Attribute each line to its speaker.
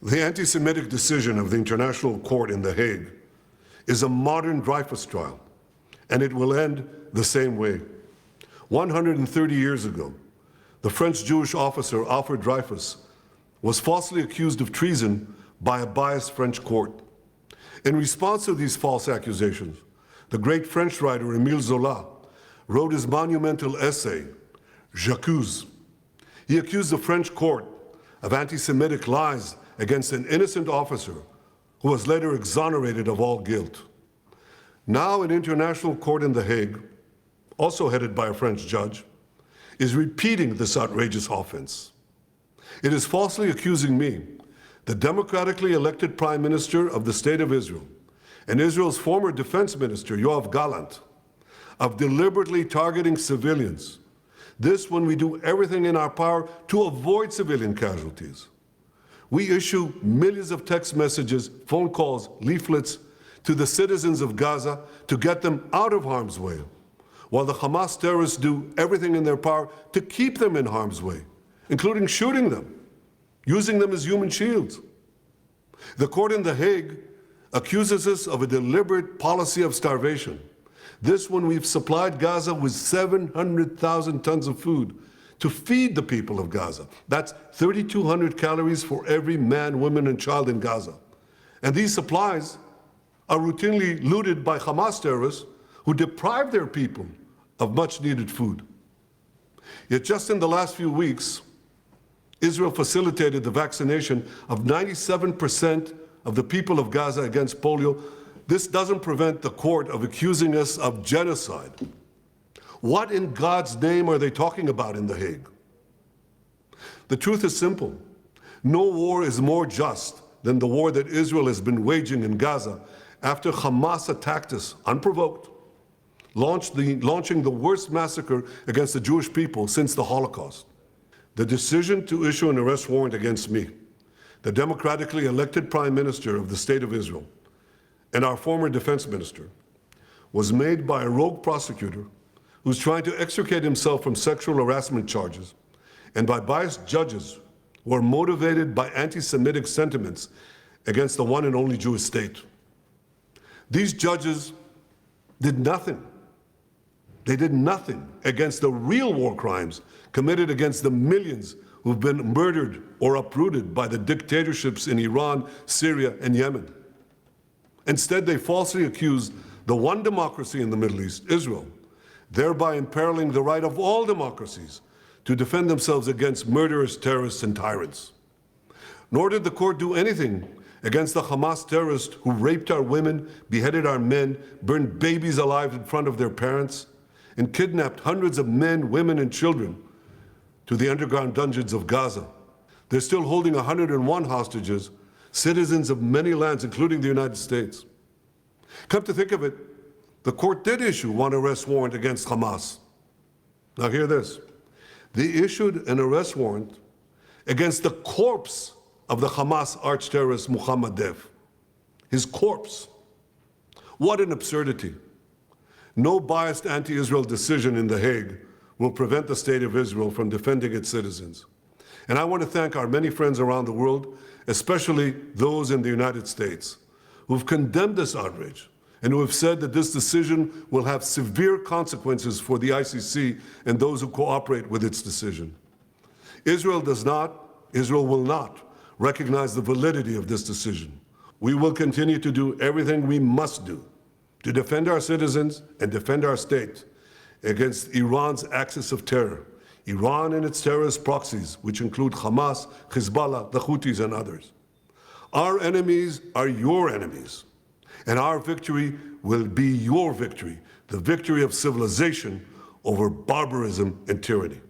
Speaker 1: The anti-Semitic decision of the International Court in The Hague is a modern Dreyfus trial, and it will end the same way. 130 years ago, the French Jewish officer Alfred Dreyfus was falsely accused of treason by a biased French court. In response to these false accusations, the great French writer Émile Zola wrote his monumental essay, J'accuse. He accused the French court of anti-Semitic lies against an innocent officer who was later exonerated of all guilt. Now an international court in The Hague, also headed by a French judge, is repeating this outrageous offense. It is falsely accusing me, the democratically elected Prime Minister of the State of Israel, and Israel's former Defense Minister, Yoav Gallant, of deliberately targeting civilians. This when we do everything in our power to avoid civilian casualties. We issue millions of text messages, phone calls, leaflets to the citizens of Gaza to get them out of harm's way, while the Hamas terrorists do everything in their power to keep them in harm's way, including shooting them, using them as human shields. The court in The Hague accuses us of a deliberate policy of starvation. This when we've supplied Gaza with 700,000 tons of food to feed the people of Gaza. That's 3,200 calories for every man, woman, and child in Gaza. And these supplies are routinely looted by Hamas terrorists who deprive their people of much-needed food. Yet just in the last few weeks, Israel facilitated the vaccination of 97% of the people of Gaza against polio. This doesn't prevent the court of accusing us of genocide. What in God's name are they talking about in The Hague? The truth is simple. No war is more just than the war that Israel has been waging in Gaza after Hamas attacked us unprovoked, launching the worst massacre against the Jewish people since the Holocaust. The decision to issue an arrest warrant against me, the democratically elected Prime Minister of the State of Israel, and our former Defense Minister, was made by a rogue prosecutor who's trying to extricate himself from sexual harassment charges, and by biased judges who are motivated by anti-Semitic sentiments against the one and only Jewish state. These judges did nothing. They did nothing against the real war crimes committed against the millions who've been murdered or uprooted by the dictatorships in Iran, Syria, and Yemen. Instead, they falsely accused the one democracy in the Middle East, Israel, thereby imperiling the right of all democracies to defend themselves against murderous terrorists and tyrants. Nor did the court do anything against the Hamas terrorists who raped our women, beheaded our men, burned babies alive in front of their parents, and kidnapped hundreds of men, women, and children to the underground dungeons of Gaza. They're still holding 101 hostages, citizens of many lands, including the United States. Come to think of it, the court did issue one arrest warrant against Hamas. Now hear this. They issued an arrest warrant against the corpse of the Hamas arch-terrorist Mohammed Dev. His corpse. What an absurdity. No biased anti-Israel decision in The Hague will prevent the State of Israel from defending its citizens. And I want to thank our many friends around the world, especially those in the United States, who've condemned this outrage and who have said that this decision will have severe consequences for the ICC and those who cooperate with its decision. Israel will not recognize the validity of this decision. We will continue to do everything we must do to defend our citizens and defend our state against Iran's axis of terror, Iran and its terrorist proxies, which include Hamas, Hezbollah, the Houthis, and others. Our enemies are your enemies, and our victory will be your victory, the victory of civilization over barbarism and tyranny.